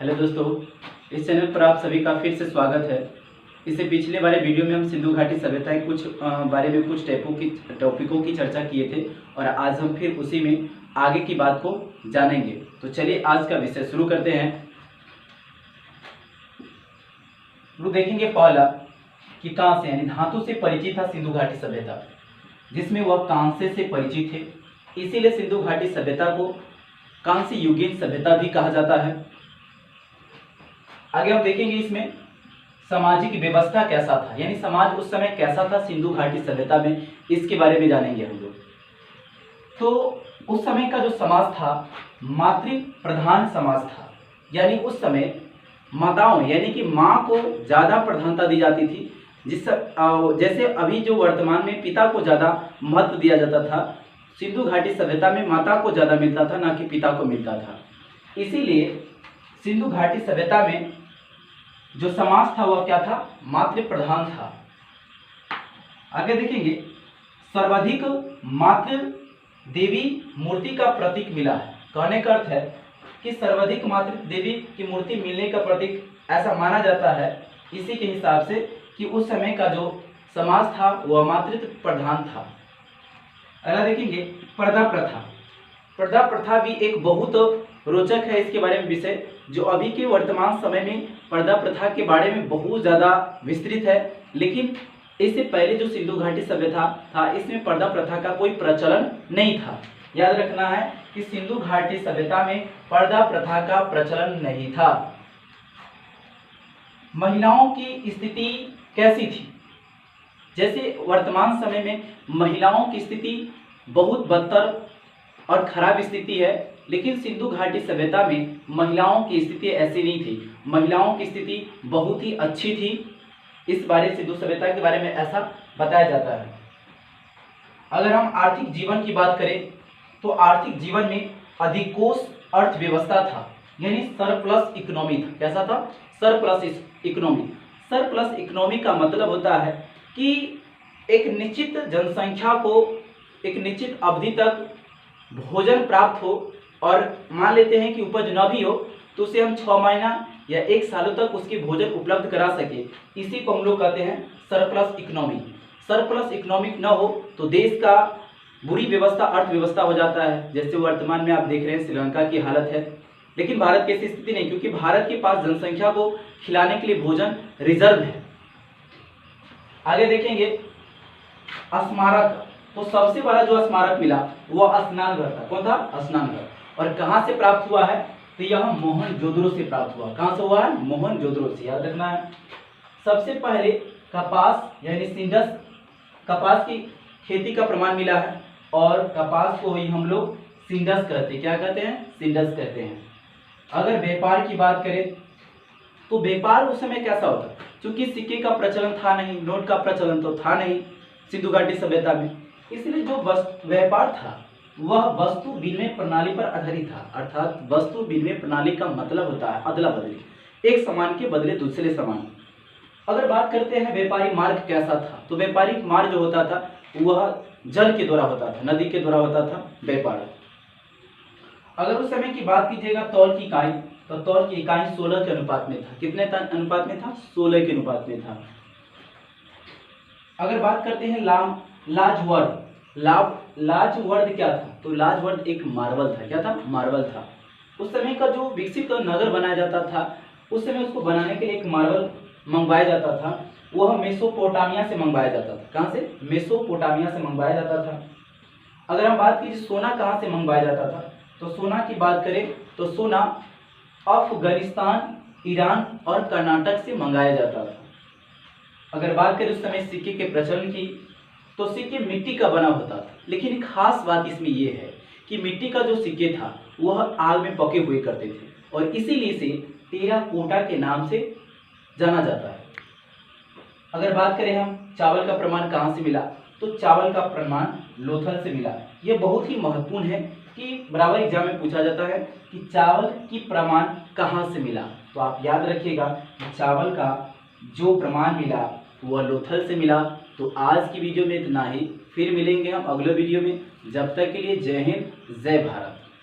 Hello दोस्तों, इस channel पर आप सभी का फिर से स्वागत है। इससे पिछले वाले वीडियो में हम सिंधु घाटी सभ्यता के कुछ बारे में कुछ टॉपिकों की चर्चा किए थे और आज हम फिर उसी में आगे की बात को जानेंगे। तो चलिए आज का विषय शुरू करते हैं। तो देखेंगे पहला कि कांस्य यानी धातु से परिचित था सिंधु घाटी सभ्यता, जिसमें वह कांस्य से परिचित थे, इसीलिए सिंधु घाटी सभ्यता को कांस्य युगीन सभ्यता भी कहा जाता है। आगे हम देखेंगे इसमें सामाजिक व्यवस्था कैसा था, यानी समाज उस समय कैसा था सिंधु घाटी सभ्यता में, इसके बारे में जानेंगे हम लोग। तो उस समय का जो समाज था मातृ प्रधान समाज था, यानी उस समय माताओं यानी कि माँ को ज़्यादा प्रधानता दी जाती थी। जैसे अभी जो वर्तमान में पिता को ज़्यादा महत्व दिया जाता था, सिंधु घाटी सभ्यता में माता को ज़्यादा मिलता था, ना कि पिता को मिलता था। इसीलिए सिंधु घाटी सभ्यता में जो समाज था वह क्या था, मातृ प्रधान था। आगे देखेंगे सर्वाधिक मातृ देवी मूर्ति का प्रतीक मिला है। कहने का अर्थ है कि सर्वाधिक मातृ देवी की मूर्ति मिलने का प्रतीक ऐसा माना जाता है, इसी के हिसाब से कि उस समय का जो समाज था वह मातृत्व प्रधान था। अगला देखेंगे पर्दा प्रथा। पर्दा प्रथा भी एक बहुत रोचक है, इसके बारे में विषय जो अभी के वर्तमान समय में पर्दा प्रथा के बारे में बहुत ज़्यादा विस्तृत है, लेकिन इससे पहले जो सिंधु घाटी सभ्यता था इसमें पर्दा प्रथा का कोई प्रचलन नहीं था। याद रखना है कि सिंधु घाटी सभ्यता में पर्दा प्रथा का प्रचलन नहीं था। महिलाओं की स्थिति कैसी थी? जैसे वर्तमान समय में महिलाओं की स्थिति बहुत बदतर और खराब स्थिति है, लेकिन सिंधु घाटी सभ्यता में महिलाओं की स्थिति ऐसी नहीं थी। महिलाओं की स्थिति बहुत ही अच्छी थी। इस बारे सिंधु सभ्यता के बारे में ऐसा बताया जाता है। अगर हम आर्थिक जीवन की बात करें तो आर्थिक जीवन में अधिकोष अर्थव्यवस्था था, यानी सरप्लस इकोनॉमी था। कैसा था? Surplus economy. सरप्लस इकोनॉमी का मतलब होता है कि एक निश्चित जनसंख्या को एक निश्चित अवधि तक भोजन प्राप्त हो, और मान लेते हैं कि उपज न भी हो तो उसे हम 6 महीना या 1 सालों तक उसकी भोजन उपलब्ध करा सके, इसी को हम लोग कहते हैं सरप्लस इकोनॉमी। सरप्लस इकोनॉमिक न हो तो देश का बुरी व्यवस्था अर्थव्यवस्था हो जाता है, जैसे वर्तमान में आप देख रहे हैं श्रीलंका की हालत है। लेकिन भारत की ऐसी स्थिति नहीं, क्योंकि भारत के पास जनसंख्या को खिलाने के लिए भोजन रिजर्व है। आगे देखेंगे स्मारक। तो सबसे बड़ा जो स्मारक मिला वह स्नानघर था। कौन था? स्नानघर। और कहाँ से प्राप्त हुआ है? तो यह मोहनजोदड़ो से प्राप्त हुआ। कहाँ से हुआ है? मोहनजोदड़ो से। याद रखना है। सबसे पहले कपास यानी सिंडस, कपास की खेती का प्रमाण मिला है, और कपास को ही हम लोग सिंडस कहते हैं। क्या कहते हैं? सिंडस कहते हैं। अगर व्यापार की बात करें तो व्यापार उस समय कैसा होता? क्योंकि सिक्के का प्रचलन था नहीं, नोट का प्रचलन तो था नहीं सिंधु घाटी सभ्यता में, इसलिए जो व्यापार था वह वस्तु विनिमय प्रणाली पर आधारित था। अर्थात वस्तु विनिमय प्रणाली का मतलब होता है अदला बदली, एक सामान के बदले दूसरे सामान। अगर बात करते हैं व्यापारिक मार्ग कैसा था, तो व्यापारिक मार्ग जो होता था वह जल के द्वारा होता था, नदी के द्वारा होता था व्यापार। अगर उस समय की बात कीजिएगा तौल की इकाई, तो तौल की इकाई 16 के अनुपात में था। कितने अनुपात में था? 16 के अनुपात में था। अगर बात करते हैं लाजवर्द। लाजवर्द क्या था? तो लाजवर्द एक मार्बल था। क्या था? मार्बल था। उस समय का जो विकसित नगर बनाया जाता था, उस समय उसको बनाने के लिए एक मार्बल मंगवाया जाता था, वह मेसोपोटामिया से मंगवाया जाता था। कहाँ से? मेसोपोटामिया से मंगवाया जाता था। अगर हम बात कीजिए सोना कहाँ से मंगवाया जाता था, तो सोना की बात करें तो सोना अफगानिस्तान, ईरान और कर्नाटक से मंगाया जाता था। अगर बात करें उस समय सिक्के के प्रचलन की, तो सिक्के मिट्टी का बना होता था, लेकिन खास बात इसमें यह है कि मिट्टी का जो सिक्के था वह आग में पके हुए करते थे, और इसीलिए इसे टेराकोटा के नाम से जाना जाता है। अगर बात करें हम चावल का प्रमाण कहाँ से मिला, तो चावल का प्रमाण लोथल से मिला। यह बहुत ही महत्वपूर्ण है कि बराबर एग्जाम में पूछा जाता है कि चावल की प्रमाण कहाँ से मिला। तो आप याद रखिएगा कि चावल का जो प्रमाण मिला वह लोथल से मिला। तो आज की वीडियो में इतना ही, फिर मिलेंगे हम अगले वीडियो में। जब तक के लिए जय हिंद, जय भारत।